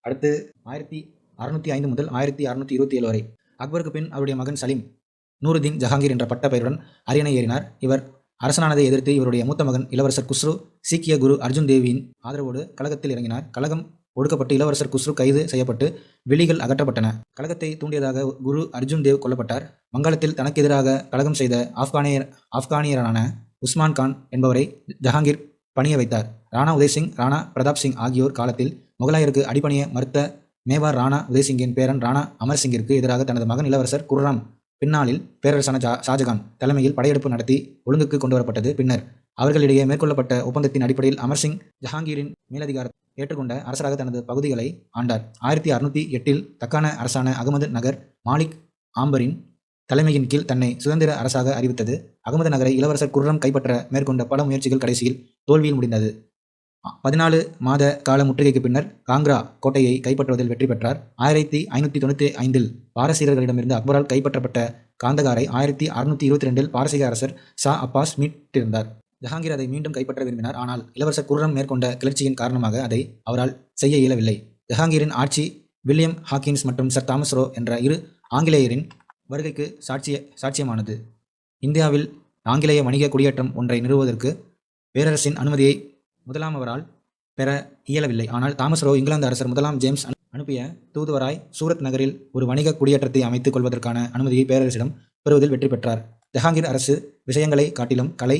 அடுத்து 1605 முதல் 1627 வரை. அக்பருக்கு பின் அவருடைய மகன் சலீம் நூருதீன் ஜஹாங்கீர் என்ற பட்ட பெயருடன் அரியணை ஏறினார். இவர் அரசனானதை எதிர்த்து இவருடைய மூத்த மகன் இளவரசர் குஸ்ரு சீக்கிய குரு அர்ஜுன் தேவியின் ஆதரவோடு கழகத்தில் இறங்கினார். கழகம் ஒடுக்கப்பட்டு இளவரசர் குஸ்ரு கைது செய்யப்பட்டு விழிகள் அகற்றப்பட்டன. கழகத்தை தூண்டியதாக குரு அர்ஜுன் தேவ் கொல்லப்பட்டார். வங்காளத்தில் தனக்கு எதிராக கழகம் செய்த ஆப்கானியரான உஸ்மான் கான் என்பவரை ஜஹாங்கீர் பணிய வைத்தார். ராணா உதய்சிங், ராணா பிரதாப் சிங் ஆகியோர் காலத்தில் முகலாயருக்கு அடிபணிய மறுத்த மேவார் ராணா உதய்சிங்கின் பேரன் ராணா அமர்சிங்கிற்கு எதிராக தனது மகன் இளவரசர் குர்ராம் பின்னாளில் பேரரசரான ஷாஜகான் தலைமையில் படையெடுப்பு நடத்தி ஒழுங்குக்கு கொண்டுவரப்பட்டது. பின்னர் அவர்களிடையே மேற்கொள்ளப்பட்ட ஒப்பந்தத்தின் அடிப்படையில் அமர்சிங் ஜஹாங்கீரின் மேலதிகாரத்தை ஏற்றுக்கொண்ட அரசராக தனது பகுதிகளை ஆண்டார். 1608 தக்கான அரசான அகமது நகர் மாலிக் ஆம்பரின் தலைமையின் கீழ் தன்னை சுதந்திர அரசாக அறிவித்தது. அகமது நகரை இளவரசர் குர்ரம் கைப்பற்ற மேற்கொண்ட பல முயற்சிகள் கடைசியில் தோல்வியில் முடிந்தது. 14 மாத கால முற்றுகைக்கு பின்னர் காங்க்ரா கோட்டையை கைப்பற்றுவதில் வெற்றி பெற்றார். 1595 பாரசீகர்களிடமிருந்து அக்பரால் கைப்பற்றப்பட்ட காந்தகாரை 1622 பாரசீக அரசர் ஷா அப்பாஸ் மீட்டிருந்தார். ஜஹாங்கீர் அதை மீண்டும் கைப்பற்ற விரும்பினார். ஆனால் இளவரசர் குர்ரம் மேற்கொண்ட கிளர்ச்சியின் காரணமாக அதை அவரால் செய்ய இயலவில்லை. ஜஹாங்கீரின் ஆட்சி வில்லியம் ஹாக்கின்ஸ் மற்றும் சர் தாமஸ் ரோ என்ற இரு ஆங்கிலேயரின் வருகைக்கு சாட்சியமானது. இந்தியாவில் ஆங்கிலேய வணிக குடியேற்றம் ஒன்றை நிறுவுவதற்கு பேரரசின் அனுமதியை முதலாமவரால் பெற இயலவில்லை. ஆனால் தாமஸ் ரோ இங்கிலாந்து அரசர் முதலாம் ஜேம்ஸ் அனுப்பிய தூதுவராய் சூரத் நகரில் ஒரு வணிக குடியேற்றத்தை அமைத்துக் கொள்வதற்கான அனுமதியை பேரரசிடம் பெறுவதில் வெற்றி பெற்றார். ஜஹாங்கீர் அரசு விஷயங்களை காட்டிலும் கலை,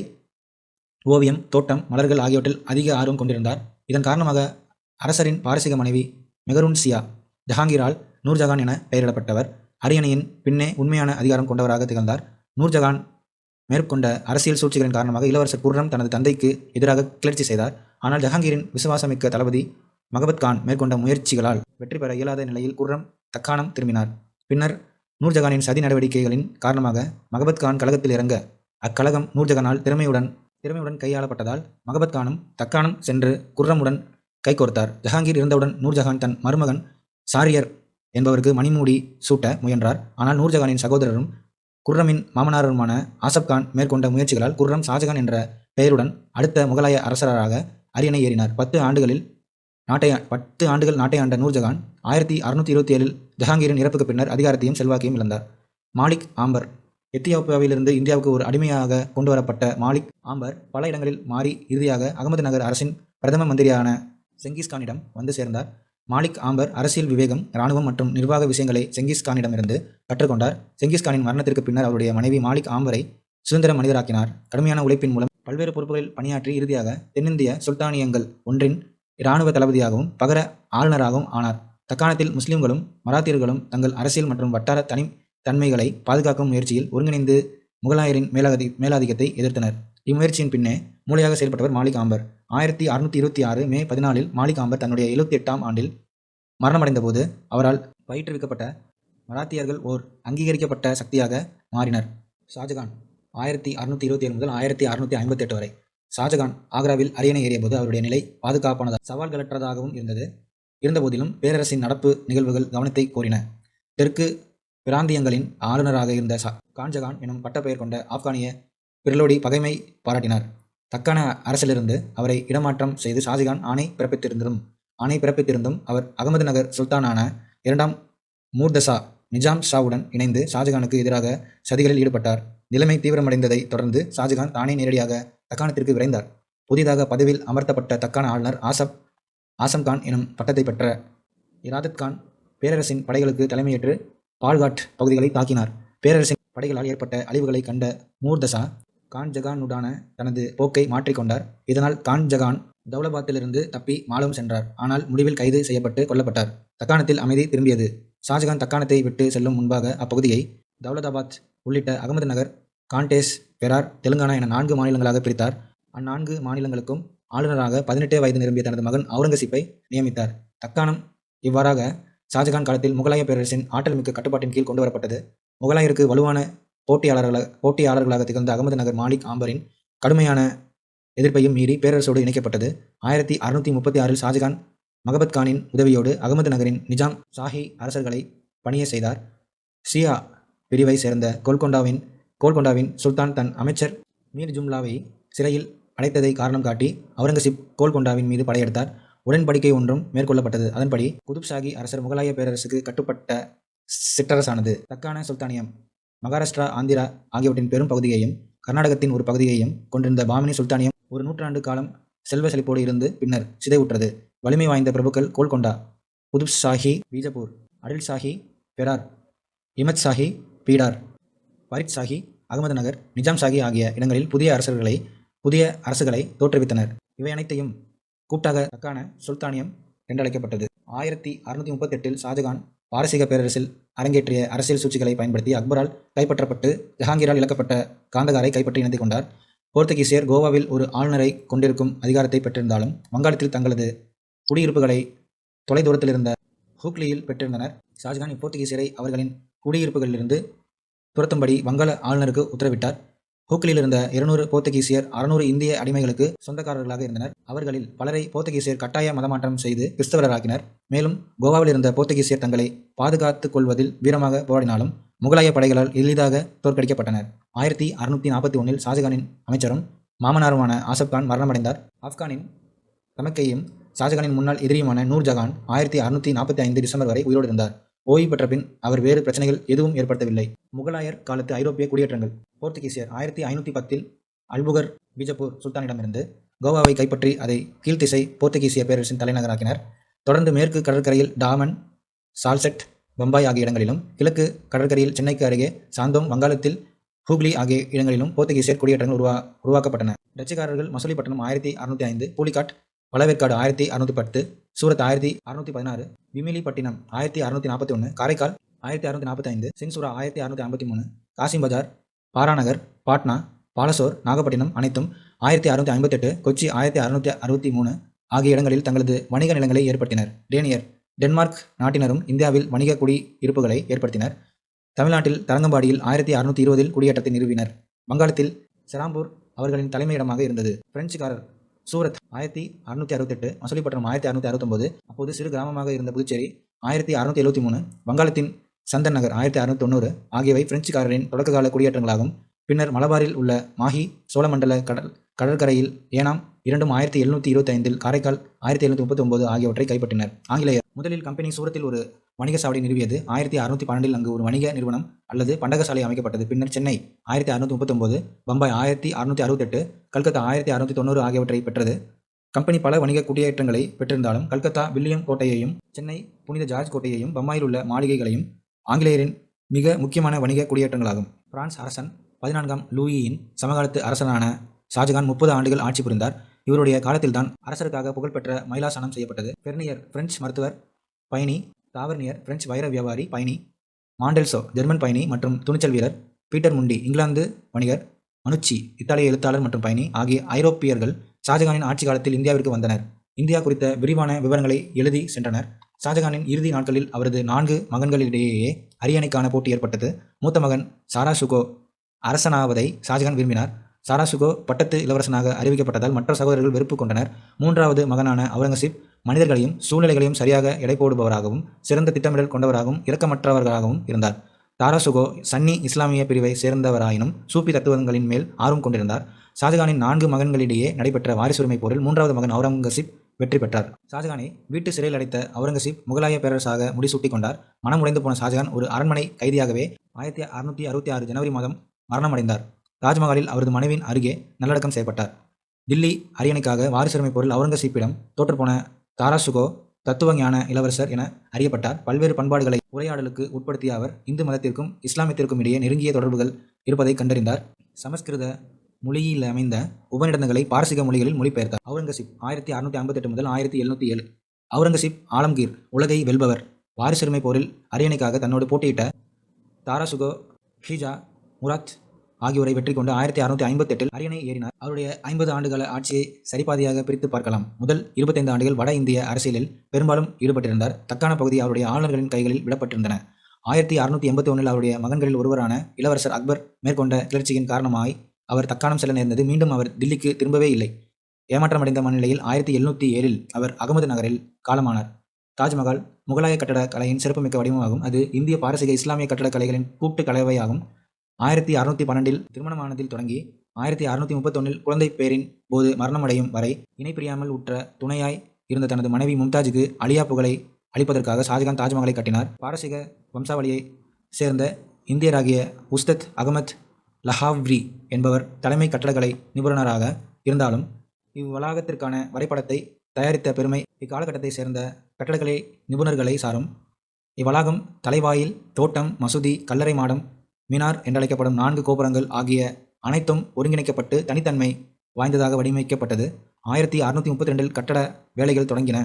ஓவியம், தோட்டம், மலர்கள் ஆகியவற்றில் அதிக ஆர்வம் கொண்டிருந்தார். இதன் காரணமாக அரசரின் பாரசீக மனைவி மெகரூன்சியா ஜஹாங்கீரால் நூர்ஜஹான் என பெயரிடப்பட்டவர். அரியணையின் பின்னே உண்மையான அதிகாரம் கொண்டவராக திகழ்ந்தார். நூர்ஜஹான் மேற்கொண்ட அரசியல் சூழ்ச்சிகளின் காரணமாக இளவரசர் குர்ரம் தனது தந்தைக்கு எதிராக கிளர்ச்சி செய்தார். ஆனால் ஜஹாங்கீரின் விசுவாசமிக்க தளபதி மகபத் கான் மேற்கொண்ட முயற்சிகளால் வெற்றி பெற இயலாத நிலையில் குர்ரம் தக்காணம் திரும்பினார். பின்னர் நூர்ஜஹானின் சதி நடவடிக்கைகளின் காரணமாக மகபத் கான் கழகத்தில் இறங்க அக்கழகம் நூர்ஜஹானால் திறமையுடன் கையாளப்பட்டதால் மகபத் கானும் தக்காணம் சென்று குர்ரமுடன் கைகோர்த்தார். ஜஹாங்கீர் இருந்தவுடன் நூர்ஜஹான் தன் மருமகன் சாரியர் என்பவருக்கு மணிமூடி சூட்ட முயன்றார். ஆனால் நூர்ஜஹானின் சகோதரரும் குர்ரமின் மாமனாருமான ஆசப் கான் மேற்கொண்ட முயற்சிகளால் குர்ரம் ஷாஜகான் என்ற பெயருடன் அடுத்த முகலாய அரசராக அரியணை ஏறினார். 10 ஆண்டுகள் நாட்டை ஆண்ட நூர்ஜஹான் 1627 ஜஹாங்கீரின் இறப்புக்கு பின்னர் அதிகாரத்தையும் செல்வாக்கையும் இழந்தார். மாலிக் ஆம்பர் எத்தியோப்பியாவிலிருந்து இந்தியாவுக்கு ஒரு அடிமையாக கொண்டு வரப்பட்ட மாலிக் ஆம்பர் பல இடங்களில் மாறி இறுதியாக அகமது நகர் அரசின் பிரதம மந்திரியான செங்கிஸ்கானிடம் வந்து சேர்ந்தார். மாலிக் ஆம்பர் அரசியல் விவேகம், இராணுவம் மற்றும் நிர்வாக விஷயங்களை செங்கிஸ்கானிடமிருந்து கற்றுக்கொண்டார். செங்கிஸ்கானின் மரணத்திற்கு பின்னர் அவருடைய மனைவி மாலிக் ஆம்பரை சுதந்திர மனிதராக்கினார். கடுமையான உழைப்பின் மூலம் பல்வேறு பொறுப்புகளில் பணியாற்றி இறுதியாக தென்னிந்திய சுல்தானியங்கள் ஒன்றின் இராணுவ தளபதியாகவும் பகர ஆளுநராகவும் ஆனார். தக்காணத்தில் முஸ்லிம்களும் மராத்தியர்களும் தங்கள் அரசியல் மற்றும் வட்டார தனித்தன்மைகளை பாதுகாக்கும் முயற்சியில் ஒருங்கிணைந்து முகலாயரின் மேலாதிக்கத்தை எதிர்த்தனர். இம்முயற்சியின் பின்னே மூளையாக செயல்பட்டவர் மாலிக் ஆம்பர். 1626 மே 14 மாலிக் ஆம்பர் தன்னுடைய 78ஆம் ஆண்டில் மரணமடைந்த போது அவரால் பயிற்றுவிக்கப்பட்ட மராத்தியர்கள் ஓர் அங்கீகரிக்கப்பட்ட சக்தியாக மாறினர். ஷாஜகான் 1627 முதல் 1658 வரை. ஷாஜகான் ஆக்ராவில் அரியணை ஏறிய போது அவருடைய நிலை பாதுகாப்பானதாக சவால்களற்றதாகவும் இருந்தபோதிலும் பேரரசின் நடப்பு நிகழ்வுகள் கவனத்தை கோரின. தெற்கு பிராந்தியங்களின் ஆளுநராக இருந்த கான்ஜகான் எனும் பட்டப்பெயர் கொண்ட ஆப்கானிய பிர்லோடி பகைமை பாராட்டினார். தக்கான அரசிலிருந்து அவரை இடமாற்றம் செய்து ஷாஜகான் ஆணை பிறப்பித்திருந்தும் அவர் அகமது நகர் சுல்தானான 2ஆம் மூர்தசா நிஜாம் ஷாவுடன் இணைந்து ஷாஜகானுக்கு எதிராக சதிகளில் ஈடுபட்டார். நிலைமை தீவிரமடைந்ததை தொடர்ந்து ஷாஜகான் தானே நேரடியாக தக்காணத்திற்கு விரைந்தார். புதிதாக பதவியில் அமர்த்தப்பட்ட தக்கான ஆளுநர் ஆசம் கான் எனும் பட்டத்தை பெற்ற இராதத் கான் பேரரசின் படைகளுக்கு தலைமையேற்று பால்காட் பகுதிகளை தாக்கினார். பேரரசின் படைகளால் ஏற்பட்ட அழிவுகளை கண்ட மூர்தசா கான்ஜகானுடான தனது போக்கை மாற்றிக்கொண்டார். இதனால் கான்ஜகான் தௌலபாத்திலிருந்து தப்பி மாலும் சென்றார். ஆனால் முடிவில் கைது செய்யப்பட்டு கொல்லப்பட்டார். தக்காணத்தில் அமைதி திரும்பியது. ஷாஜகான் தக்காணத்தை விட்டு செல்லும் முன்பாக அப்பகுதியை தௌலதாபாத் உள்ளிட்ட அகமது நகர், காண்டேஸ், பெரார், தெலுங்கானா என 4 மாநிலங்களாக பிரித்தார். அந்நான்கு மாநிலங்களுக்கும் ஆளுநராக 18 வயது நிரம்பிய தனது மகன் அவுரங்கசீப்பை நியமித்தார். தக்காணம் இவ்வாறாக ஷாஜகான் காலத்தில் முகலாய பேரரசின் ஆற்றல் மிக்க கட்டுப்பாட்டின் கீழ் கொண்டு வரப்பட்டது. முகலாயருக்கு வலுவான போட்டியாளர்களாக திகழ்ந்த அகமது நகர் மாலிக் ஆம்பரின் கடுமையான எதிர்ப்பையும் மீறி பேரரசோடு இணைக்கப்பட்டது. 1636 ஷாஜகான் மகபத் கானின் உதவியோடு அகமது நகரின் நிஜாம் ஷாஹி அரசர்களை பணிய செய்தார். ஷியா பிரிவை சேர்ந்த கோல்கொண்டாவின் சுல்தான் தன் அமைச்சர் மீர் ஜும்லாவை சிறையில் அடைத்ததை காரணம் காட்டி அவுரங்கசீப் கோல்கொண்டாவின் மீது படையெடுத்தார். உடன்படிக்கை ஒன்றும் மேற்கொள்ளப்பட்டது. அதன்படி குதுப் ஷாஹி அரசர் முகலாய பேரரசுக்கு கட்டுப்பட்ட சிற்றரசானது தக்கான சுல்தானியம் மகாராஷ்டிரா, ஆந்திரா ஆகியவற்றின் பெரும் பகுதியையும் கர்நாடகத்தின் ஒரு பகுதியையும் கொண்டிருந்த பாமினி சுல்தானியம் ஒரு நூற்றாண்டு காலம் செல்வ செழிப்போடு இருந்து பின்னர் சிதைவுற்றது. வலிமை வாய்ந்த பிரபுக்கள் கோல்கொண்டா, குதுப் ஷாஹி பீஜப்பூர், அடில் ஷாஹி பெரார், இமத் ஷாஹி பீடார், ஃபரித் ஷாஹி அகமது நகர், நிஜாம் ஷாஹி ஆகிய இடங்களில் புதிய அரசுகளை தோற்றுவித்தனர். இவை அனைத்தையும் கூட்டாக தக்கான சுல்தானியம் என்றழைக்கப்பட்டது. 1638 ஷாஜகான் பாரசீக பேரரசில் அரங்கேற்றிய அரசியல் சூழ்ச்சிகளை பயன்படுத்தி அக்பரால் கைப்பற்றப்பட்டு ஜஹாங்கீரால் இழக்கப்பட்ட காந்தகாரை கைப்பற்றி இணைந்து கொண்டார். போர்த்துகீசியர் கோவாவில் ஒரு ஆளுநரை கொண்டிருக்கும் அதிகாரத்தை பெற்றிருந்தாலும் வங்காளத்தில் தங்களது குடியிருப்புகளை தொலைதூரத்தில் இருந்த ஹூக்ளியில் பெற்றிருந்தனர். ஷாஜகான் இப்போர்த்துகீசியரை அவர்களின் குடியிருப்புகளிலிருந்து துரத்தும்படி வங்காள ஆளுநருக்கு உத்தரவிட்டார். ஹூக்ளியில் இருந்த 200 போர்த்துகீசியர் 600 இந்திய அடிமைகளுக்கு சொந்தக்காரர்களாக இருந்தனர். அவர்களில் பலரை போர்த்துகீசியர் கட்டாய மதமாற்றம் செய்து கிறிஸ்தவராக்கினர். மேலும் கோவாவில் இருந்த போர்த்துகீசியர் தங்களை பாதுகாத்துக் கொள்வதில் வீரமாக போராடினாலும் முகலாய படைகளால் எளிதாக தோற்கடிக்கப்பட்டனர். 1641 ஷாஜகானின் அமைச்சரும் மாமனாருமான ஆசப் கான் மரணமடைந்தார். ஆப்கானின் தமக்கையும் ஷாஜகானின் முன்னாள் எதிரியுமான நூர்ஜஹான் 1645 டிசம்பர் வரை உயிரோடு இருந்தார். ஓய்வு பெற்ற பின் அவர் வேறு பிரச்சனைகள் எதுவும் ஏற்படுத்தவில்லை. முகலாயர் காலத்து ஐரோப்பிய குடியேற்றங்கள். போர்த்துகீசியர் 1510 அல்புகர் பீஜப்பூர் சுல்தானிடமிருந்து கோவாவை கைப்பற்றி அதை கீழ்த்திசை போர்த்துகீசிய பேரரசின் தலைநகராக்கினர். தொடர்ந்து மேற்கு கடற்கரையில் டாமன், சால்செட், பம்பாய் ஆகிய இடங்களிலும் கிழக்கு கடற்கரையில் சென்னைக்கு அருகே சாந்தோம், வங்காளத்தில் ஹூக்ளி ஆகிய இடங்களிலும் போர்த்துகீசியர் குடியேற்றங்கள் உருவாக்கப்பட்டன. டச்சுக்காரர்கள் மசூலிப்பட்டினம் 1605, பூலிகாட், பழவேற்காடு 1610, சூரத் 1616, விமிலிப்பட்டினம் 1641, காரைக்கால் 1645, சின்சுரா 1653, காசிம் பஜார், பாராநகர், பாட்னா, பாலசோர், நாகப்பட்டினம் அனைத்தும் 1658, கொச்சி 1663 ஆகிய இடங்களில் தங்களது வணிக நிலங்களை ஏற்படுத்தினர். டேனியர் டென்மார்க் நாட்டினரும் இந்தியாவில் வணிக குடியிருப்புகளை ஏற்படுத்தினர். தமிழ்நாட்டில் தரங்கம்பாடியில் 1620 குடியேற்றத்தை நிறுவினர். வங்காளத்தில் செராம்பூர் அவர்களின் தலைமையிடமாக இருந்தது. பிரெஞ்சுக்காரர் சூரத் 1668, மசூலிப்பட்டினம் 1669, அப்போது சிறு கிராமமாக இருந்த புதுச்சேரி 1673, வங்காளத்தின் சந்தன் நகர் 1690 ஆகியவை பிரெஞ்சுக்காரரின் தொடக்ககால குடியேற்றங்களாகும். பின்னர் மலபாரில் உள்ள மாஹி, சோழமண்டல கடற்கரையில் ஏனாம் இரண்டும் 1725, காரைக்கால் 1739 ஆகியவற்றை கைப்பற்றினர். ஆங்கிலேயர் முதலில் கம்பெனி சூரத்தில் ஒரு வணிக சாவடி நிறுவியது. 1612 அங்கு ஒரு வணிக நிறுவனம் அல்லது பண்டகசாலை அமைக்கப்பட்டது. பின்னர் சென்னை 1639, பம்பாய் 1668, கல்கத்தா 1690 ஆகியவற்றை பெற்றது. கம்பெனி பல வணிக குடியேற்றங்களை பெற்றிருந்தாலும் கல்கத்தா வில்லியம் கோட்டையையும், சென்னை புனித ஜார்ஜ் கோட்டையையும், பம்பாயில் உள்ள மாளிகைகளையும் ஆங்கிலேயரின் மிக முக்கியமான வணிக குடியேற்றங்களாகும். பிரான்ஸ் அரசன் 14ஆம் லூயியின் சமகாலத்து அரசனான ஷாஜகான் 30 ஆண்டுகள் ஆட்சி புரிந்தார். இவருடைய காலத்தில்தான் அரசருக்காக புகழ்பெற்ற மைலாசனம் செய்யப்பட்டது. பெர்னியர் பிரெஞ்சு மருத்துவர் பயணி, தாவர்னியர் பிரெஞ்சு வைர வியாபாரி பயணி, மாண்டெல்சோ ஜெர்மன் பயணி மற்றும் துணிச்சல் வீரர், பீட்டர் முண்டி இங்கிலாந்து வணிகர், மனுச்சி இத்தாலிய எழுத்தாளர் மற்றும் பயணி ஆகிய ஐரோப்பியர்கள் ஷாஜகானின் ஆட்சி காலத்தில் இந்தியாவிற்கு வந்தனர். இந்தியா குறித்த விரிவான விவரங்களை எழுதி சென்றனர். ஷாஜகானின் இறுதி நாட்களில் அவரது 4 மகன்களிடையே அரியணைக்கான போட்டி ஏற்பட்டது. மூத்த மகன் சாராஷுகோ அரசனாவதை ஷாஜகான் விரும்பினார். சாராஷுகோ பட்டத்து இளவரசனாக அறிவிக்கப்பட்டதால் மற்ற சகோதரர்கள் வெறுப்பு கொண்டனர். 3வது மகனான அவுரங்கசீப் மனிதர்களையும் சூழ்நிலைகளையும் சரியாக எடை போடுபவராகவும் சிறந்த திட்டமிடல் கொண்டவராகவும் இரக்கமற்றவர்களாகவும் இருந்தார். தாராஷுகோ சன்னி இஸ்லாமிய பிரிவை சேர்ந்தவராயினும் சூப்பி தத்துவங்களின் மேல் ஆர்வம் கொண்டிருந்தார். ஷாஜகானின் 4 மகன்களிடையே நடைபெற்ற வாரிசுரிமை போரில் 3வது மகன் அவுரங்கசீப் வெற்றி பெற்றார். ஷாஜகானை வீட்டு சிறையில் அடைத்த அவுரங்கசீப் முகலாய பேரரசாக முடிசூட்டி கொண்டார். மனமுடைந்து போன ஷாஜகான் ஒரு அரண்மனை கைதியாகவே 1666 ஜனவரி மாதம் மரணமடைந்தார். தாஜ்மஹாலில் அவரது மனைவியின் அருகே நல்லடக்கம் செய்யப்பட்டார். தில்லி அரியணைக்காக வாரிசுரிமை போரில் அவுரங்கசீப்பிடம் தோற்றுப்போன தாராஷுகோ தத்துவஞான இளவரசர் என அறியப்பட்டார். பல்வேறு பண்பாடுகளை உரையாடலுக்கு உட்படுத்திய அவர் இந்து மதத்திற்கும் இஸ்லாமியத்திற்கும் இடையே நெருங்கிய தொடர்புகள் இருப்பதை கண்டறிந்தார். சமஸ்கிருத மொழியில் அமைந்த உபநிடதங்களை பாரசீக மொழிகளில் மொழிபெயர்த்தார். அவுரங்கசீப் 1658 முதல் 1707. அவுரங்கசீப் ஆலம்கீர் உலகை வெல்பவர். வாரிசுரிமை போரில் அரியணைக்காக தன்னோடு போட்டியிட்ட தாராஷுகோ, ஹிஜா, முராத் ஆகியோரை வெற்றி கொண்டு 1658 அரியணை ஏறினார். அவருடைய 50 ஆண்டுகால ஆட்சியை சரிபாதியாக பிரித்து பார்க்கலாம். முதல் 25 ஆண்டுகள் வட இந்திய அரசியலில் பெரும்பாலும் ஈடுபட்டிருந்தார். தக்கான பகுதி அவருடைய ஆளுநர்களின் கைகளில் விடப்பட்டிருந்தன. 1681 அவருடைய மகன்களில் ஒருவரான இளவரசர் அக்பர் மேற்கொண்ட கிளர்ச்சியின் காரணமாய் அவர் தக்காணம் செல்ல நேர்ந்தது. மீண்டும் அவர் தில்லிக்கு திரும்பவே இல்லை. ஏமாற்றமடைந்த மனநிலையில் 1707 அவர் அகமது நகரில் காலமானார். தாஜ்மஹால் முகலாய கட்டட கலையின் சிறப்புமிக்க வடிவமாகும். அது இந்திய பாரசீக இஸ்லாமிய கட்டட கலைகளின் கூட்டு கலவையாகும். 1612 திருமணமானதில் தொடங்கி 1631 குழந்தை பேரின் போது மரணமடையும் வரை இணை பிரியாமல் உற்ற துணையாய் இருந்த தனது மனைவி மும்தாஜுக்கு அலியா புகழை அளிப்பதற்காக ஷாஜகான் தாஜ்மஹாலை கட்டினார். பாரசீக வம்சாவளியை சேர்ந்த இந்தியராகிய உஸ்தத் அகமத் லஹாவ்ரி என்பவர் தலைமை கட்டடக்கலை நிபுணராக இருந்தாலும் இவ்வளாகத்திற்கான வரைபடத்தை தயாரித்த பெருமை இக்காலகட்டத்தை சேர்ந்த கட்டடக்கலை நிபுணர்களை சாரும். இவ்வளாகம் தலைவாயில், தோட்டம், மசூதி, கல்லறை மாடம், மினார் என்றழைக்கப்படும் 4 கோபுரங்கள் ஆகிய அனைத்தும் ஒருங்கிணைக்கப்பட்டு தனித்தன்மை வாய்ந்ததாக வடிவமைக்கப்பட்டது. 1632இல் கட்டட வேலைகள் தொடங்கின.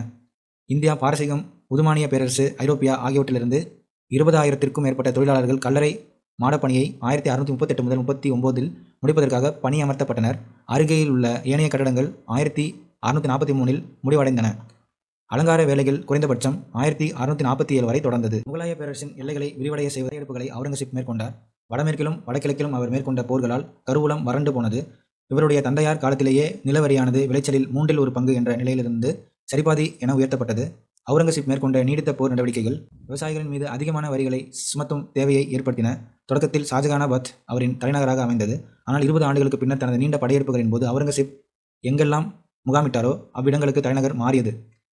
இந்தியா, பாரசீகம், உதுமானிய பேரரசு, ஐரோப்பியா ஆகியவற்றிலிருந்து 20,000க்கும் மேற்பட்ட தொழிலாளர்கள் கல்லறை மாடப்பணியை 1638 முதல் 39இல் முடிப்பதற்காக பணியமர்த்தப்பட்டனர். அருகையில் உள்ள ஏனைய கட்டடங்கள் 1643இல் முடிவடைந்தன. அலங்கார வேலைகள் குறைந்தபட்சம் 1647 வரை தொடர்ந்தது. முகலாய பேரரசின் எல்லைகளை விரிவடைய செய்வ படையெடுப்புகளை அவுரங்கசீப் மேற்கொண்டார். வடமேற்கிலும் வடகிழக்கிலும் அவர் மேற்கொண்ட போர்களால் கருவூலம் வறண்டு போனது. இவருடைய தந்தையார் காலத்திலேயே நிலவரியானது விளைச்சலில் 1/3 ஒரு பங்கு என்ற நிலையிலிருந்து சரிபாதி என உயர்த்தப்பட்டது. அவுரங்கசீப் மேற்கொண்ட நீடித்த போர் நடவடிக்கைகள் விவசாயிகளின் மீது அதிகமான வரிகளை சுமத்தும் தேவையை ஏற்படுத்தின. தொடக்கத்தில் ஷாஜகானாபாத் அவரின் தலைநகராக அமைந்தது. ஆனால் 20 ஆண்டுகளுக்கு பின்னர் தனது நீண்ட படையெடுப்புகளின் போது அவுரங்கசீப் எங்கெல்லாம் முகாமிட்டாரோ அவ்விடங்களுக்கு தலைநகர் மாறியது.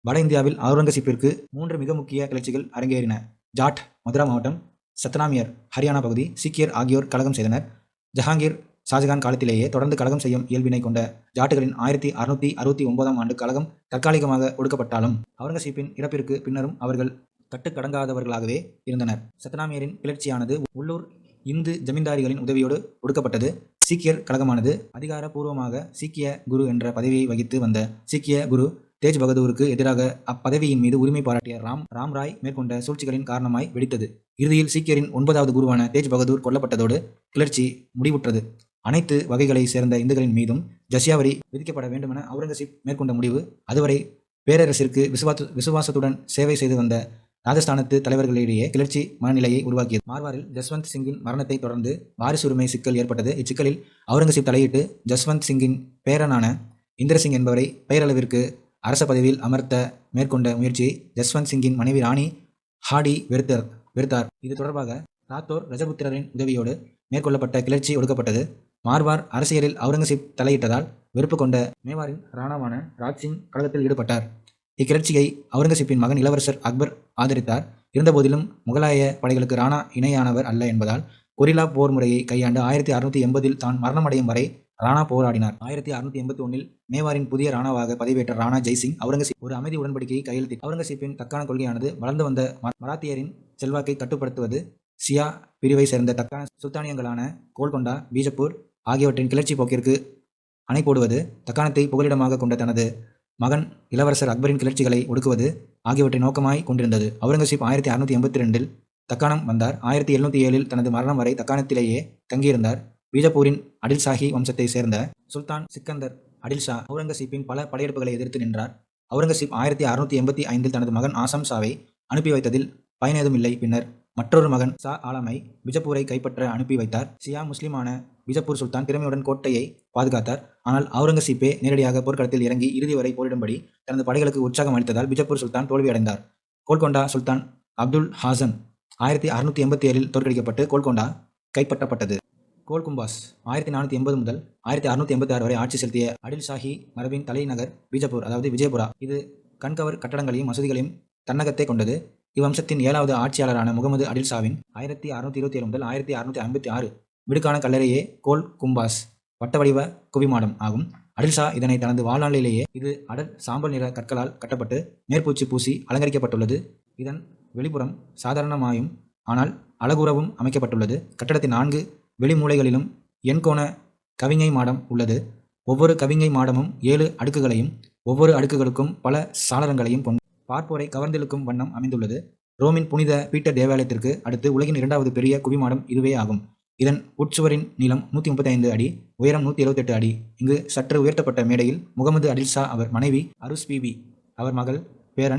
வட இந்தியாவில் அவுரங்கசீப்பிற்கு 3 மிக முக்கிய கிளர்ச்சிகள் அரங்கேறின. ஜாட் மதுரா மாவட்டம், சத்னாமியர் ஹரியானா பகுதி, சீக்கியர் ஆகியோர் கலகம் செய்தனர். ஜஹாங்கீர் ஷாஜகான் காலத்திலேயே தொடர்ந்து கலகம் செய்யும் இயல்பினை கொண்ட ஜாட்டுகளின் 1669ஆம் ஆண்டு கலகம் தற்காலிகமாக ஒடுக்கப்பட்டாலும் அவுரங்கசீப்பின் இறப்பிற்கு பின்னரும் அவர்கள் கட்டுக்கடங்காதவர்களாகவே இருந்தனர். சத்னாமியரின் கிளர்ச்சியானது உள்ளூர் இந்து ஜமீன்தாரிகளின் உதவியோடு ஒடுக்கப்பட்டது. சீக்கியர் கழகமானது அதிகாரபூர்வமாக சீக்கிய குரு என்ற பதவியை வகித்து வந்த சீக்கிய குரு தேஜ் பகதூருக்கு எதிராக அப்பதவியின் மீது உரிமை பாராட்டிய ராம் ராய் மேற்கொண்ட சூழ்ச்சிகளின் காரணமாய் வெடித்தது. இறுதியில் சீக்கியரின் 9வது குருவான தேஜ் பகதூர் கொல்லப்பட்டதோடு கிளர்ச்சி முடிவுற்றது. அனைத்து வகைகளை சேர்ந்த இந்துக்களின் மீதும் ஜஸ்யா வரி விதிக்கப்பட வேண்டுமென அவுரங்கசீப் மேற்கொண்ட முடிவு அதுவரை பேரரசிற்கு விசுவாசத்துடன் சேவை செய்து வந்த ராஜஸ்தானத்து தலைவர்களிடையே கிளர்ச்சி மனநிலையை உருவாக்கியது. மார்வாரில் ஜஸ்வந்த் சிங்கின் மரணத்தை தொடர்ந்து வாரிசுரிமை சிக்கல் ஏற்பட்டது. இச்சிக்கலில் அவுரங்கசீப் தலையிட்டு ஜஸ்வந்த் சிங்கின் பேரனான இந்திரசிங் என்பவரை பெயரளவிற்கு அரச பதவியில் அமர்த்த மேற்கொண்ட முயற்சியை ஜஸ்வந்த் சிங்கின் மனைவி ராணி ஹாடி வெறுத்தார். இது தொடர்பாக ராத்தோர் ரஜபுத்திரரின் உதவியோடு மேற்கொள்ளப்பட்ட கிளர்ச்சி ஒடுக்கப்பட்டது. மார்வார் அரசியலில் அவுரங்கசீப் தலையிட்டதால் வெறுப்பு கொண்ட மேவாரின் ராணாவான ராஜ்சிங் கழகத்தில் ஈடுபட்டார். இக்கிளர்ச்சியை அவுரங்கசீப்பின் மகன் இளவரசர் அக்பர் ஆதரித்தார். இருந்தபோதிலும் முகலாய படைகளுக்கு ராணா இணையானவர் அல்ல என்பதால் கொரில்லா போர் முறையை கையாண்டு 1680இல் தான் மரணமடையும் வரை ராணா போராடினார். 1681இல் மேவாரின் புதிய ராணாவாக பதவியேற்ற ராணா ஜெய்சிங் அவுரங்கசீப் ஒரு அமைதி உடன்படிக்கையை கையெழுத்திட்டார். அவுரங்கசீப்பின் தக்கான கொள்கையானது வளர்ந்து வந்த மராத்தியரின் செல்வாக்கை கட்டுப்படுத்துவது. சியா பிரிவை சேர்ந்த தக்கான சுல்தானியங்களான கோல்கொண்டா, பீஜப்பூர் ஆகியவற்றின் கிளர்ச்சி போக்கிற்கு அணை போடுவது, தக்காணத்தை புகலிடமாக கொண்ட தனது மகன் இளவரசர் அக்பரின் கிளர்ச்சிகளை ஒடுக்குவது ஆகியவற்றை நோக்கமாய் கொண்டிருந்தது. அவுரங்கசீப் 1682இல் தக்காணம் வந்தார். 1707இல் தனது மரணம் வரை தக்காணத்திலேயே தங்கியிருந்தார். பீஜப்பூரின் அடில்ஷாஹி வம்சத்தை சேர்ந்த சுல்தான் சிக்கந்தர் அடில்ஷா அவுரங்கசீப்பின் பல படையெடுப்புகளை எதிர்த்து நின்றார். அவுரங்கசீப் 1685இல் தனது மகன் ஆசம் ஷாவை அனுப்பி வைத்ததில் பயனேதும் இல்லை. பின்னர் மற்றொரு மகன் ஷா ஆலமை பிஜப்பூரை கைப்பற்ற அனுப்பி வைத்தார். ஷியா முஸ்லிமான பிஜப்பூர் சுல்தான் திறமையுடன் கோட்டையை பாதுகாத்தார். ஆனால் அவுரங்கசீப்பே நேரடியாக போர்க்களத்தில் இறங்கி இறுதி வரை போரிடும்படி தனது படைகளுக்கு உற்சாகம் அளித்ததால் பிஜப்பூர் சுல்தான் தோல்வியடைந்தார். கோல்கொண்டா சுல்தான் அப்துல் ஹாசன் 1687இல் தோற்கடிக்கப்பட்டு கோல்கொண்டா கைப்பற்றப்பட்டது. கோல்கும்பாஸ் 1480 முதல் 1686 வரை ஆட்சி செலுத்திய அடில்ஷாஹி மரபின் தலைநகர் பீஜப்பூர், அதாவது விஜயபுரா. இது கண்கவர் கட்டடங்களையும் மசூதிகளையும் தன்னகத்தை கொண்டது. இவ்வம்சத்தின் 7வது ஆட்சியாளரான முகமது அடில்ஷாவின் 1627 முதல் 1656 விடுக்கான கல்லறையே கோல் கும்பாஸ் வட்ட வடிவ குவிமாடம் ஆகும். அடில்ஷா இதனை தனது வாழ்நாளிலேயே இது அடர் சாம்பல் நிற கற்களால் கட்டப்பட்டு மேற்பூச்சி பூசி அலங்கரிக்கப்பட்டுள்ளது. இதன் வெளிப்புறம் சாதாரணமாயும் ஆனால் அழகுறவும் அமைக்கப்பட்டுள்ளது. கட்டடத்தின் 4 வெளிமூலைகளிலும் எண்கோண கவிஞை மாடம் உள்ளது. ஒவ்வொரு கவிஞை மாடமும் 7 அடுக்குகளையும் ஒவ்வொரு அடுக்குகளுக்கும் பல சாளரங்களையும் கொண்டு பார்ப்போரை கவர்ந்திழுக்கும் வண்ணம் அமைந்துள்ளது. ரோமின் புனித பீட்டர் தேவாலயத்திற்கு அடுத்து உலகின் 2வது பெரிய குவிமாடம் இதுவே ஆகும். இதன் உட்சுவரின் நீளம் 135 அடி, உயரம் 178 அடி. இங்கு சற்று உயர்த்தப்பட்ட மேடையில் முகமது அடில்ஷா, அவர் மனைவி அருஸ் பீபி, அவர் மகள்,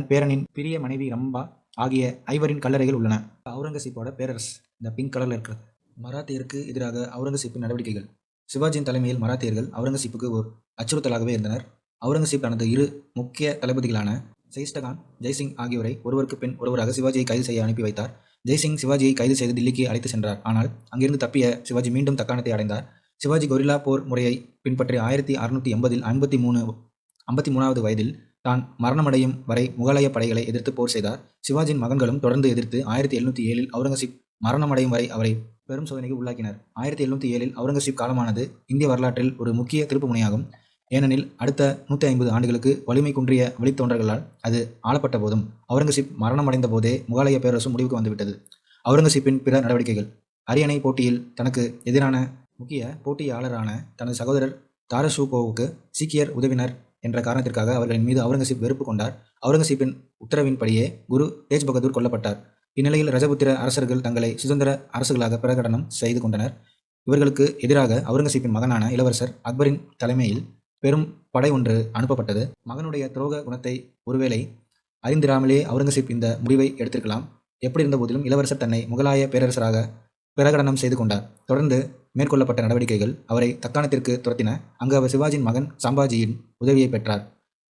பேரனின் பிரிய மனைவி ரம்பா ஆகிய 5வரின் கல்லறைகள் உள்ளன. அவுரங்கசீப்போட பேரரசு இந்த பிங்க் கலரில் இருக்கிறது. மராத்தியருக்கு எதிராக அவுரங்கசீப்பின் நடவடிக்கைகள். சிவாஜியின் தலைமையில் மராத்தியர்கள் அவுரங்கசீப்புக்கு ஒரு அச்சுறுத்தலாகவே இருந்தனர். அவுரங்கசீப் தனது 2 முக்கிய தளபதிகளான சைஸ்டகான், ஜெய்சிங் ஆகியோரை ஒருவருக்கு பின் ஒருவராக சிவாஜியை கைது செய்ய அனுப்பி வைத்தார். ஜெய்சிங் சிவாஜியை கைது செய்து தில்லிக்கு அழைத்து சென்றார். ஆனால் அங்கிருந்து தப்பிய சிவாஜி மீண்டும் தக்காணத்தை அடைந்தார். சிவாஜி கொரில்லா போர் முறையை பின்பற்றி 1680இல் 53வது வயதில் தான் மரணமடையும் வரை முகலாய படைகளை எதிர்த்து போர் செய்தார். சிவாஜியின் மகன்களும் தொடர்ந்து எதிர்த்து 1707 அவுரங்கசீப் மரணமடையும் வரை அவரை பெரும் சோதனைக்கு உள்ளாக்கினர். 1707 அவுரங்கசீப் காலமானது இந்திய வரலாற்றில் ஒரு முக்கிய திருப்பு முனையாகும். ஏனெனில் அடுத்த 150 ஆண்டுகளுக்கு வலிமை குன்றிய வழித்தோன்றல்களால் அது ஆளப்பட்ட போதும் அவுரங்கசீப் மரணமடைந்த போதே முகலாய பேரரசு முடிவுக்கு வந்துவிட்டது. அவுரங்கசீப்பின் பிற நடவடிக்கைகள். அரியணை போட்டியில் தனக்கு எதிரான முக்கிய போட்டியாளரான தனது சகோதரர் தாராஷுகோவுக்கு சீக்கியர் உதவினர் என்ற காரணத்திற்காக அவர்களின் மீது அவுரங்கசீப் வெறுப்பு கொண்டார். அவுரங்கசீப்பின் உத்தரவின்படியே குரு தேஜ் பகதூர் கொல்லப்பட்டார். இந்நிலையில் ரஜபுத்திர அரசர்கள் தங்களை சுதந்திர அரசுகளாக பிரகடனம் செய்து கொண்டனர். இவர்களுக்கு எதிராக அவுரங்கசீப்பின் மகனான இளவரசர் அக்பரின் தலைமையில் பெரும் படை ஒன்று அனுப்பப்பட்டது. மகனுடைய துரோக குணத்தை ஒருவேளை அறிந்திராமலே அவுரங்கசீப் இந்த முடிவை எடுத்திருக்கலாம். எப்படி இருந்த போதிலும் இளவரசர் தன்னை முகலாய பேரரசராக பிரகடனம் செய்து கொண்டார். தொடர்ந்து மேற்கொள்ளப்பட்ட நடவடிக்கைகள் அவரை தக்காணத்திற்கு துரத்தின. அங்கு அவர் சிவாஜியின் மகன் சம்பாஜியின் உதவியை பெற்றார்.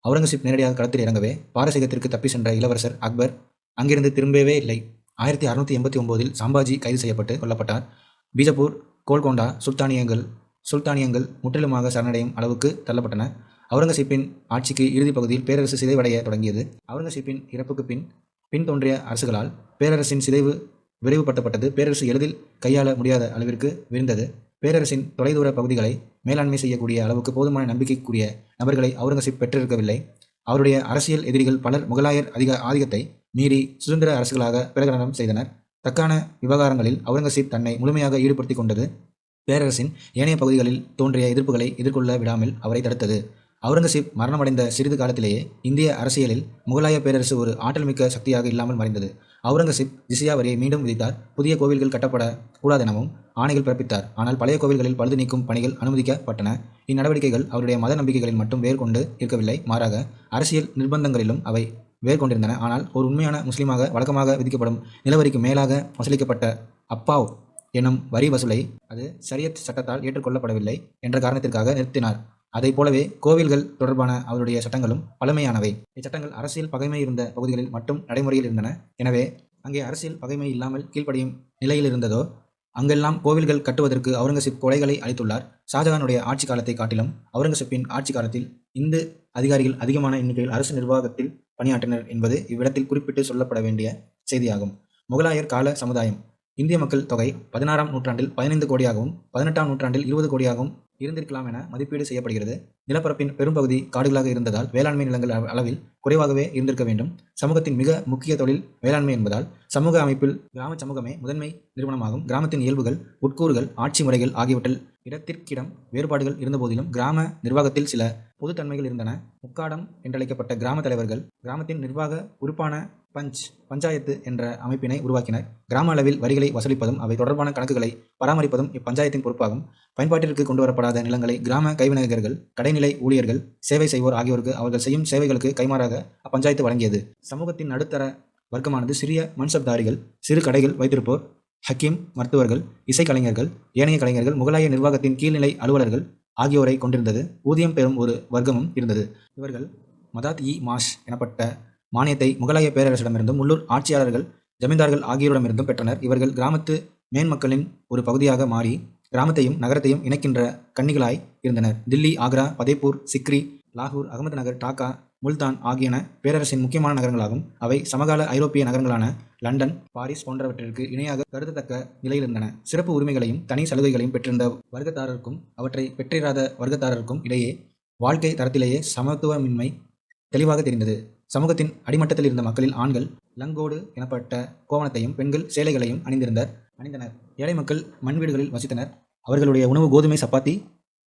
அவுரங்கசீப் நேரடியாக களத்தில் இறங்கவே பாரசீகத்திற்கு தப்பி சென்ற இளவரசர் அக்பர் அங்கிருந்து திரும்பவே இல்லை. 1689 சம்பாஜி கைது செய்யப்பட்டு கொல்லப்பட்டார். பீஜப்பூர், கோல்கொண்டா சுல்தானியங்கள் முற்றிலுமாக சரணடையும் அளவுக்கு தள்ளப்பட்டன. அவுரங்கசீப்பின் ஆட்சிக்கு இறுதி பகுதியில் பேரரசு சிதைவடைய தொடங்கியது. அவுரங்கசீப்பின் இறப்புக்கு பின் தோன்றிய அரசுகளால் பேரரசின் சிதைவு விரைவுபடுத்தப்பட்டது. பேரரசு எளிதில் கையாள முடியாத அளவிற்கு விரிந்தது. பேரரசின் தொலைதூர பகுதிகளை மேலாண்மை செய்யக்கூடிய அளவுக்கு போதுமான நம்பிக்கைக்குரிய நபர்களை அவுரங்கசீப் பெற்றிருக்கவில்லை. அவருடைய அரசியல் எதிரிகள் பலர் முகலாயர் ஆதிக்கத்தை மீறி சுதந்திர அரசுகளாக பிரகடனம் செய்தனர். தக்கான விவகாரங்களில் அவுரங்கசீப் தன்னை முழுமையாக ஈடுபடுத்தி கொண்டது பேரரசின் ஏனைய பகுதிகளில் தோன்றிய எதிர்ப்புகளை எதிர்கொள்ள விடாமல் அவரை தடுத்தது. அவுரங்கசீப் மரணமடைந்த சிறிது காலத்திலேயே இந்திய அரசியலில் முகலாய பேரரசு ஒரு ஆற்றல்மிக்க சக்தியாக இல்லாமல் மறைந்தது. அவுரங்கசீப் ஜிசியா வரியை மீண்டும் விதித்தார். புதிய கோவில்கள் கட்டப்பட கூடாதெனவும் ஆணைகள் பிறப்பித்தார். ஆனால் பழைய கோவில்களில் பழுது நீக்கும் பணிகள் அனுமதிக்கப்பட்டன. இந்நடவடிக்கைகள் அவருடைய மத நம்பிக்கைகளில் மட்டும் வேர்கொண்டு இருக்கவில்லை, மாறாக அரசியல் நிர்பந்தங்களிலும் அவை வேர்கொண்டிருந்தன. ஆனால் ஒரு உண்மையான முஸ்லீமாக வழக்கமாக விதிக்கப்படும் நிலவரிக்கு மேலாக வசூலிக்கப்பட்ட அப்பாவ் எனும் வரி வசூலை அது ஷரியத் சட்டத்தால் ஏற்றுக்கொள்ளப்படவில்லை என்ற காரணத்திற்காக நிறுத்தினார். அதை போலவே கோவில்கள் தொடர்பான அவருடைய சட்டங்களும் பழமையானவை. இச்சட்டங்கள் அரசியல் பகைமை இருந்த பகுதிகளில் மட்டும் நடைமுறையில் இருந்தன. எனவே அங்கே அரசியல் பகைமை இல்லாமல் கீழ்ப்படியும் நிலையில் இருந்ததோ அங்கெல்லாம் கோவில்கள் கட்டுவதற்கு அவுரங்கசீப் கொடைகளை அளித்துள்ளார். ஷாஜகானுடைய ஆட்சி காலத்தை காட்டிலும் அவுரங்கசீப்பின் ஆட்சி காலத்தில் இந்து அதிகாரிகள் அதிகமான எண்ணிக்கையில் அரசு நிர்வாகத்தில் பணியாற்றினர் என்பது இவ்விடத்தில் குறிப்பிட்டு சொல்லப்பட வேண்டிய செய்தியாகும். முகலாயர் கால சமுதாயம். இந்திய மக்கள் தொகை 16ஆம் நூற்றாண்டில் 15 கோடியாகவும் 18ஆம் நூற்றாண்டில் 20 கோடியாகவும் இருந்திருக்கலாம் என மதிப்பீடு செய்யப்படுகிறது. நிலப்பரப்பின் பெரும்பகுதி காடுகளாக இருந்ததால் வேளாண்மை நிலங்கள் அளவில் குறைவாகவே இருந்திருக்க வேண்டும். சமூகத்தின் மிக முக்கிய தொழில் வேளாண்மை என்பதால் சமூக அமைப்பில் கிராம சமூகமே முதன்மை நிறுவனமாகும். கிராமத்தின் இயல்புகள், உட்கூறுகள், ஆட்சி முறைகள் ஆகியவற்றில் இடத்திற்கிடம் வேறுபாடுகள் இருந்தபோதிலும் கிராம நிர்வாகத்தில் சில பொதுத்தன்மைகள் இருந்தன. முக்காடம் என்றழைக்கப்பட்ட கிராம தலைவர்கள் கிராமத்தின் நிர்வாக உறுப்பான பஞ்சாயத்து என்ற அமைப்பினை உருவாக்கினர். கிராம அளவில் வரிகளை வசூலிப்பதும் அவை தொடர்பான கணக்குகளை பராமரிப்பதும் இப்பஞ்சாயத்தின் பொறுப்பாகும். பயன்பாட்டிற்கு கொண்டுவரப்படாத நிலங்களை கிராம கைவினைஞர்கள், கடைநிலை ஊழியர்கள், சேவை செய்வோர் ஆகியோருக்கு அவர்கள் செய்யும் சேவைகளுக்கு கைமாறாக அப்பஞ்சாயத்து வழங்கியது. சமூகத்தின் நடுத்தர வர்க்கமானது சிறிய மன்சப்தாரிகள், சிறு கடைகள் வைத்திருப்போர், ஹக்கீம், மருத்துவர்கள், இசைக்கலைஞர்கள், ஏனைய கலைஞர்கள், முகலாய நிர்வாகத்தின் கீழ்நிலை அலுவலர்கள் ஆகியோரை கொண்டிருந்தது. ஊதியம் பெறும் ஒரு வர்க்கமும் இருந்தது. இவர்கள் மதாத்-இ-மாஷ் எனப்பட்ட மானியத்தை முகலாய பேரரசிடமிருந்தும் உள்ளூர் ஆட்சியாளர்கள், ஜமீன்தார்கள் ஆகியோரிடமிருந்தும் பெற்றனர். இவர்கள் கிராமத்து மேன்மக்களின் ஒரு பகுதியாக மாறி கிராமத்தையும் நகரத்தையும் இணைக்கின்ற கன்னிகளாய் இருந்தனர். தில்லி, ஆக்ரா, பதேப்பூர், சிக்ரி, லாகூர், அகமது நகர், டாக்கா, முல்தான் ஆகியன பேரரசின் முக்கியமான நகரங்களாகும். அவை சமகால ஐரோப்பிய நகரங்களான லண்டன், பாரிஸ் போன்றவற்றிற்கு இணையாக கருதத்தக்க நிலையில் இருந்தன. சிறப்பு உரிமைகளையும் தனி சலுகைகளையும் பெற்றிருந்த வர்க்கத்தாரருக்கும் அவற்றை பெற்றிராத வர்க்கத்தாரருக்கும் இடையே வாழ்க்கை தரத்திலேயே சமத்துவமின்மை தெளிவாக தெரிந்தது. சமூகத்தின் அடிமட்டத்தில் இருந்த மக்களில் ஆண்கள் லங்கோடு எனப்பட்ட கோவணத்தையும், பெண்கள் சேலைகளையும் அணிந்தனர். ஏழை மக்கள் மண் வீடுகளில் வசித்தனர். அவர்களுடைய உணவு கோதுமை, சப்பாத்தி,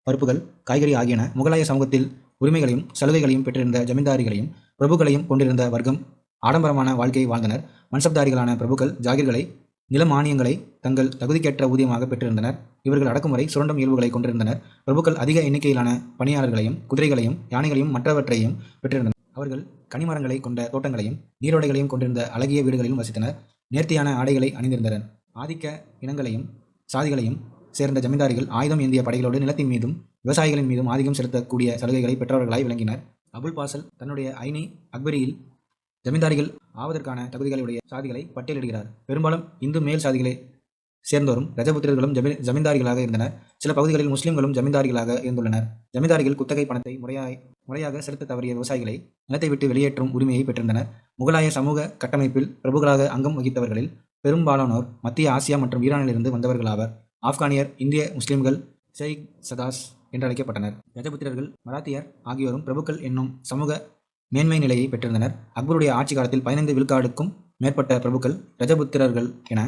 பருப்புகள், காய்கறி ஆகியன. முகலாய சமூகத்தில் உரிமைகளையும் சலுகைகளையும் பெற்றிருந்த ஜமீன்தாரிகளையும் பிரபுக்களையும் கொண்டிருந்த வர்க்கம் ஆடம்பரமான வாழ்க்கையை வாழ்ந்தனர். மன்சப்தாரிகளான பிரபுக்கள் ஜாகிர்களை, நில மானியங்களை தங்கள் தகுதிக்கேற்ற ஊதியமாக பெற்றிருந்தனர். இவர்கள் அடக்குமுறை, சுரண்டும் இயல்புகளை கொண்டிருந்தனர். பிரபுக்கள் அதிக எண்ணிக்கையிலான பணியாளர்களையும், குதிரைகளையும், யானைகளையும் மற்றவற்றையும் பெற்றிருந்தனர். அவர்கள் கனிமரங்களை கொண்ட தோட்டங்களையும் நீரோடைகளையும் கொண்டிருந்த அழகிய வீடுகளிலும் வசித்தனர். நேர்த்தியான ஆடைகளை அணிந்திருந்தனர். ஆதிக்க இனங்களையும் சாதிகளையும் சேர்ந்த ஜமீன்தாரிகள் ஆயுதம் ஏந்திய படைகளோடு நிலத்தின் மீதும் விவசாயிகளின் மீதும் ஆதிக்கம் செலுத்தக்கூடிய சலுகைகளை பெற்றவர்களாய் விளங்கினர். அபுல் பாசல் தன்னுடைய ஐனி அக்பரியில் ஜமீன்தாரிகள் ஆவதற்கான தகுதிகளுடைய சாதிகளை பட்டியலிடுகிறார். பெரும்பாலும் இந்து மேல் சாதிகளை சேர்ந்தோரும் ரஜபுத்திரர்களும் ஜமீன்தாரிகளாக இருந்தனர். சில பகுதிகளில் முஸ்லிம்களும் ஜமீன்தாரிகளாக இருந்துள்ளனர். ஜமீன்தாரிகள் குத்தகை பணத்தை முறையாய் முறையாக செலுத்த தவறிய விவசாயிகளை நிலத்தை விட்டு வெளியேற்றும் உரிமையை பெற்றிருந்தனர். முகலாய சமூக கட்டமைப்பில் பிரபுக்களாக அங்கம் வகித்தவர்களில் பெரும்பாலானோர் மத்திய ஆசியா மற்றும் ஈரானிலிருந்து வந்தவர்களாவர். ஆப்கானியர், இந்திய முஸ்லிம்கள், ஷெய்க் சதாஸ் என்று அழைக்கப்பட்டனர். ரஜபுத்திரர்கள், மராத்தியர் ஆகியோரும் பிரபுக்கள் என்னும் சமூக மேன்மை நிலையை பெற்றிருந்தனர். அக்பருடைய ஆட்சி காலத்தில் 15 விழுக்காடுக்கும் மேற்பட்ட பிரபுக்கள் ரஜபுத்திரர்கள் என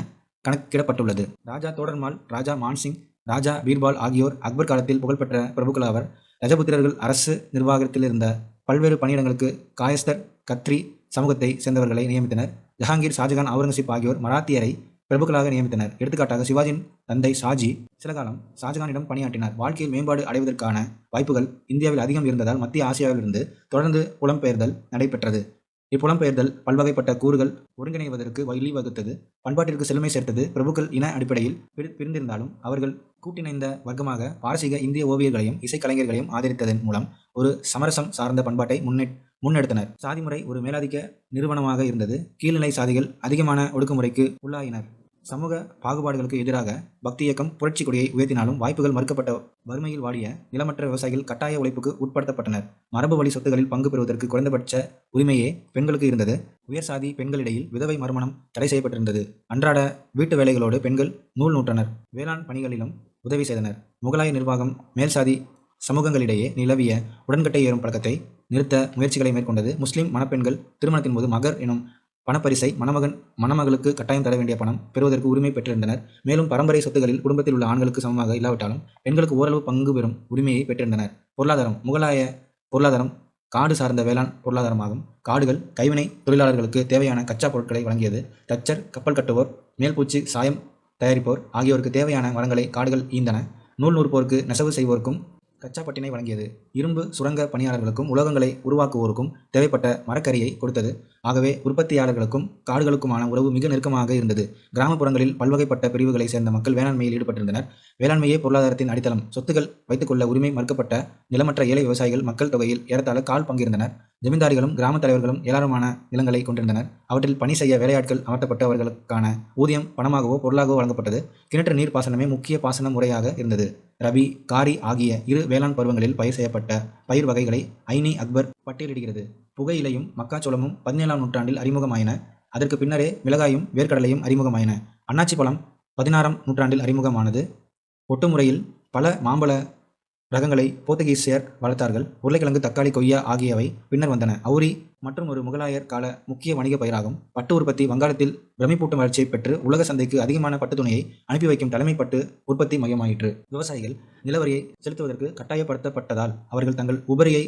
கணக்கிடப்பட்டுள்ளது. ராஜா தோடர்மால், ராஜா மான்சிங், ராஜா பீர்பால் ஆகியோர் அக்பர் காலத்தில் புகழ்பெற்ற பிரபுக்களாவர். ரஜபுத்திரர்கள் அரசு நிர்வாகத்தில் இருந்த பல்வேறு பணியிடங்களுக்கு காயஸ்தர், கத்ரி சமூகத்தை சேர்ந்தவர்களை நியமித்தனர். ஜஹாங்கீர், ஷாஜகான், அவுரங்கசீப் ஆகியோர் மராத்தியரை பிரபுக்களாக நியமித்தனர். எடுத்துக்காட்டாக சிவாஜியின் தந்தை ஷாஜி சில காலம் ஷாஜகானிடம் பணியாற்றினார். வாழ்க்கையில் மேம்பாடு அடைவதற்கான வாய்ப்புகள் இந்தியாவில் அதிகம் இருந்ததால் மத்திய ஆசியாவிலிருந்து தொடர்ந்து புலம்பெயர்தல் நடைபெற்றது. இப்புலம்பெயர்தல் பல்வகைப்பட்ட கூறுகள் ஒருங்கிணைவதற்கு வழிவகுத்தது. பண்பாட்டிற்கு செழுமை சேர்த்தது. பிரபுக்கள் இன அடிப்படையில் பிரிந்திருந்தாலும் அவர்கள் கூட்டிணைந்த வர்க்கமாக பாரசீக, இந்திய ஓவியர்களையும் இசைக்கலைஞர்களையும் ஆதரித்ததன் மூலம் ஒரு சமரசம் சார்ந்த பண்பாட்டை முன்னெடுத்தனர். சாதிமுறை ஒரு மேலாதிக்க நிறுவனமாக இருந்தது. கீழ்நிலை சாதிகள் அதிகமான ஒடுக்குமுறைக்கு உள்ளாயினர். சமூக பாகுபாடுகளுக்கு எதிராக பக்தி இயக்கம் புரட்சி கொடியை உயர்த்தினாலும் வாய்ப்புகள் மறுக்கப்பட்ட வறுமையில் வாடிய நிலமற்ற விவசாயிகள் கட்டாய உழைப்புக்கு உட்படுத்தப்பட்டனர். மரபு வழி சொத்துகளில் பங்கு பெறுவதற்கு குறைந்தபட்ச உரிமையே பெண்களுக்கு இருந்தது. உயர் சாதி பெண்களிடையில் விதவை மறுமணம் தடை செய்யப்பட்டிருந்தது. அன்றாட வீட்டு வேலைகளோடு பெண்கள் நூல் நூற்றனர். வேளாண் பணிகளிலும் உதவி செய்தனர். முகலாய நிர்வாகம் மேல்சாதி சமூகங்களிடையே நிலவிய உடன்கட்டை ஏறும் பழக்கத்தை நிறுத்த முயற்சிகளை மேற்கொண்டது. முஸ்லிம் மணப்பெண்கள் திருமணத்தின் போது மகர் எனும் பணப்பரிசை மணமகளுக்கு கட்டாயம் தர வேண்டிய பணம் பெறுவதற்கு உரிமை பெற்றிருந்தனர். மேலும் பரம்பரை சொத்துகளில் குடும்பத்தில் உள்ள ஆண்களுக்கு சமமாக இல்லாவிட்டாலும் பெண்களுக்கு ஓரளவு பங்கு பெறும் உரிமையை பெற்றிருந்தனர். பொருளாதாரம் முகலாய பொருளாதாரம் காடு சார்ந்த வேளாண் பொருளாதாரமாகும். காடுகள் கைவினை தொழிலாளர்களுக்கு தேவையான கச்சா பொருட்களை வழங்கியது. தச்சர், கப்பல் கட்டுவோர், மேல்பூச்சு சாயம் தயாரிப்போர் ஆகியோருக்கு தேவையான மரங்களை காடுகள் ஈந்தன. நூல் நூற்போருக்கு, நெசவு செய்வோருக்கும் கச்சா பட்டினை வழங்கியது. இரும்பு சுரங்க பணியாளர்களுக்கும் உலோகங்களை உருவாக்குவோருக்கும் தேவைப்பட்ட மரக்கரியை கொடுத்தது. ஆகவே உற்பத்தியாளர்களுக்கும் காடுகளுக்குமான உறவு மிக நெருக்கமாக இருந்தது. கிராமப்புறங்களில் பல்வகைப்பட்ட பிரிவுகளை சேர்ந்த மக்கள் வேளாண்மையில் ஈடுபட்டிருந்தனர். வேளாண்மையே பொருளாதாரத்தின் அடித்தளம். சொத்துக்கள் வைத்துக்கொள்ள உரிமை மறுக்கப்பட்ட நிலமற்ற ஏழை விவசாயிகள் மக்கள் தொகையில் ஏறத்தாழ கால் பங்கிருந்தனர். ஜமீன்தாரிகளும் கிராம தலைவர்களும் ஏராளமான நிலங்களை கொண்டிருந்தனர். அவற்றில் பணி செய்ய வேலையாட்கள் அமர்த்தப்பட்டு அவர்களுக்கான ஊதியம் பணமாகவோ பொருளாகவோ வழங்கப்பட்டது. கிணற்று நீர் பாசனமே முக்கிய பாசன முறையாக இருந்தது. ரபி, காரி ஆகிய இரு வேளாண் பருவங்களில் பயிர் செய்யப்பட்ட பயிர் வகைகளை ஐனி அக்பர் பட்டியலிடுகிறது. புகையிலையும் மக்காச்சோளமும் 17ஆம் நூற்றாண்டில் அறிமுகமாயின. அதற்கு பின்னரே மிளகாயும் வேர்க்கடலையும் அறிமுகமாயின. அன்னாச்சி பழம் 16ஆம் நூற்றாண்டில் அறிமுகமானது. ஒட்டுமுறையில் பல மாம்பழ ரகங்களை போர்த்துகீசியர் வளர்த்தார்கள். உருளைக்கிழங்கு, தக்காளி, கொய்யா ஆகியவை பின்னர் வந்தன. அவுரி மற்றும் ஒரு முகலாயர் கால முக்கிய வணிக பயிராகும். பட்டு உற்பத்தி வங்காளத்தில் பிரமிப்பூட்டும் வளர்ச்சியை பெற்று உலக சந்தைக்கு அதிகமான பட்டு துணியை அனுப்பி வைக்கும் தலைமை பட்டு உற்பத்தி மையமாயிற்று. விவசாயிகள் நிலவரியை செலுத்துவதற்கு கட்டாயப்படுத்தப்பட்டதால் அவர்கள் தங்கள் உபரியை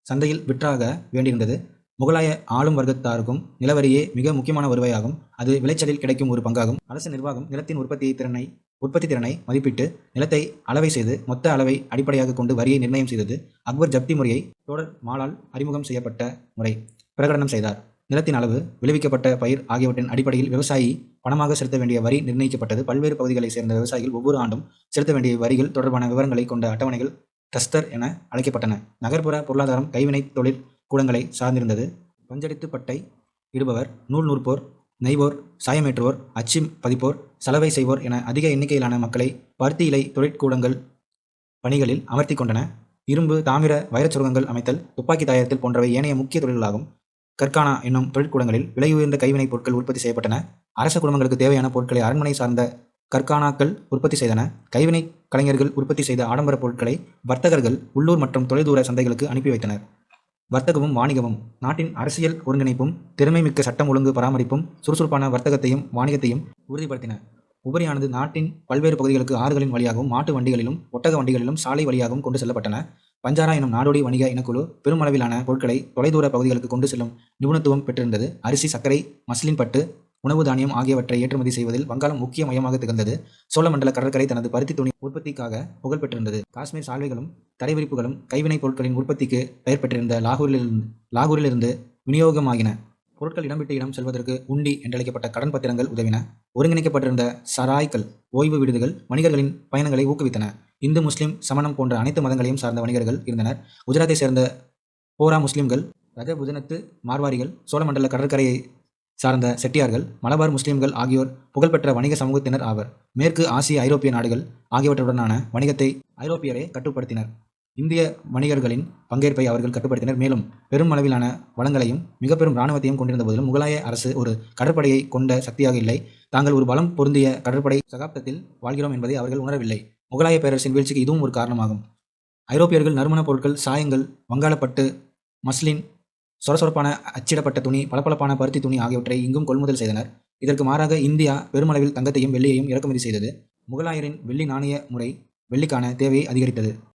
சந்தையில் விற்றாக வேண்டியிருந்தது. முகலாய ஆளும் வர்க்கத்தாருக்கும் நிலவரியே மிக முக்கியமான வருவாயாகும். அது விளைச்சலில் கிடைக்கும் ஒரு பங்காகும். அரசு நிர்வாகம் நிலத்தின் உற்பத்தி திறனை மதிப்பிட்டு நிலத்தை அளவை செய்து மொத்த அளவை அடிப்படையாக கொண்டு வரியை நிர்ணயம் செய்தது. அக்பர் ஜப்தி முறையை தோடர் மாலால் அறிமுகம் செய்யப்பட்ட முறை பிரகடனம் செய்தார். நிலத்தின் அளவு, விளைவிக்கப்பட்ட பயிர் ஆகியவற்றின் அடிப்படையில் விவசாயி பணமாக செலுத்த வேண்டிய வரி நிர்ணயிக்கப்பட்டது. பல்வேறு பகுதிகளைச் சேர்ந்த விவசாயிகள் ஒவ்வொரு ஆண்டும் செலுத்த வேண்டிய வரிகள் தொடர்பான விவரங்களை கொண்ட அட்டவணைகள் தஸ்தர் என அழைக்கப்பட்டன. நகர்ப்புற பொருளாதாரம் கைவினை தொழில் கூடங்களை சார்ந்திருந்தது. பஞ்சடித்து பட்டை இடுபவர், நூல் நூற்போர், நெய்வோர், சாயமேற்றுவோர், அச்சு பதிப்போர், சலவை செய்வோர் என அதிக எண்ணிக்கையிலான மக்களை பருத்தி இலை தொழிற்கூடங்கள் பணிகளில் அமர்த்தி கொண்டன. இரும்பு, தாமிர, வைரச் சுரங்கங்கள் அமைத்தல், துப்பாக்கி தயாரித்தல் போன்றவை ஏனைய முக்கிய தொழில்களாகும். கற்கானா என்னும் தொழிற்கூடங்களில் விலையுயர்ந்த கைவினைப் பொருட்கள் உற்பத்தி செய்யப்பட்டன. அரச குடும்பங்களுக்கு தேவையான பொருட்களை அரண்மனை சார்ந்த கற்கானாக்கள் உற்பத்தி செய்தன. கைவினை கலைஞர்கள் உற்பத்தி செய்த ஆடம்பர பொருட்களை வர்த்தகர்கள் உள்ளூர் மற்றும் தொலைதூர சந்தைகளுக்கு அனுப்பி வைத்தனர். வர்த்தகமும் வாணிகமும் நாட்டின் அரசியல் ஒருங்கிணைப்பும் திறமை மிக்க சட்டம் ஒழுங்கு பராமரிப்பும் சுறுசுறுப்பான வர்த்தகத்தையும் வாணிகத்தையும் உறுதிப்படுத்தின. உபரியானது நாட்டின் பல்வேறு பகுதிகளுக்கு ஆறுகளின் வழியாகவும் மாட்டு வண்டிகளிலும் ஒட்டக வண்டிகளிலும் சாலை வழியாகவும் கொண்டு செல்லப்பட்டன. பஞ்சாரா எனும் நாடோடி வணிக இனக்குழு பெருமளவிலான பொருட்களை தொலைதூர பகுதிகளுக்கு கொண்டு செல்லும் நிபுணத்துவம் பெற்றிருந்தது. அரிசி, சர்க்கரை, மஸ்லின் பட்டு, உணவு தானியம் ஆகியவற்றை ஏற்றுமதி செய்வதில் வங்காளம் முக்கிய மையமாக திகழ்ந்தது. சோழமண்டல கடற்கரை தனது பருத்தி துணி உற்பத்திக்காக புகழ் பெற்றிருந்தது. காஷ்மீர் சால்வைகளும் தரைவிரிப்புகளும் கைவினைப் பொருட்களின் உற்பத்திக்கு பெயர் பெற்றிருந்த லாகூரிலிருந்து விநியோகமாகின. பொருட்கள் இடம்பிட்டு இடம் செல்வதற்கு உண்டி என்றழைக்கப்பட்ட கடன் பத்திரங்கள் உதவின. ஒருங்கிணைக்கப்பட்டிருந்த சராய்கள், ஓய்வு விடுதிகள் வணிகர்களின் பயணங்களை ஊக்குவித்தன. இந்து, முஸ்லிம், சமணம் போன்ற அனைத்து மதங்களையும் சார்ந்த வணிகர்கள் இருந்தனர். குஜராத்தை சேர்ந்த போரா முஸ்லிம்கள், ரஜபுஜனத்து மார்வாரிகள், சோழமண்டல கடற்கரையை சார்ந்த செட்டியார்கள், மலபார் முஸ்லிம்கள் ஆகியோர் புகழ்பெற்ற வணிக சமூகத்தினர் ஆவர். மேற்கு ஆசிய, ஐரோப்பிய நாடுகள் ஆகியவற்றுடனான வணிகத்தை ஐரோப்பியரே கட்டுப்படுத்தினர். இந்திய வணிகர்களின் பங்கேற்பை அவர்கள் கட்டுப்படுத்தினர். மேலும் பெரும் அளவிலான வளங்களையும் மிக பெரும் இராணுவத்தையும் கொண்டிருந்த போதிலும் முகலாய அரசு ஒரு கடற்படையை கொண்ட சக்தியாக இல்லை. தாங்கள் ஒரு பலம் பொருந்திய கடற்படை சகாப்தத்தில் வாழ்கிறோம் என்பதை அவர்கள் உணரவில்லை. முகலாய பேரரசின் வீழ்ச்சிக்கு இதுவும் ஒரு காரணமாகும். ஐரோப்பியர்கள் நறுமணப் பொருட்கள், சாயங்கள், வங்காளப்பட்டு, மஸ்லின், சொரசொரப்பான அச்சிடப்பட்ட துணி, பளபளப்பான பருத்தி துணி ஆகியவற்றை இங்கும் கொள்முதல் செய்தனர். இதற்கு மாறாக இந்தியா பெருமளவில் தங்கத்தையும் வெள்ளியையும் இறக்குமதி செய்தது. முகலாயரின் வெள்ளி நாணய முறை வெள்ளிக்கான தேவையை அதிகரித்தது.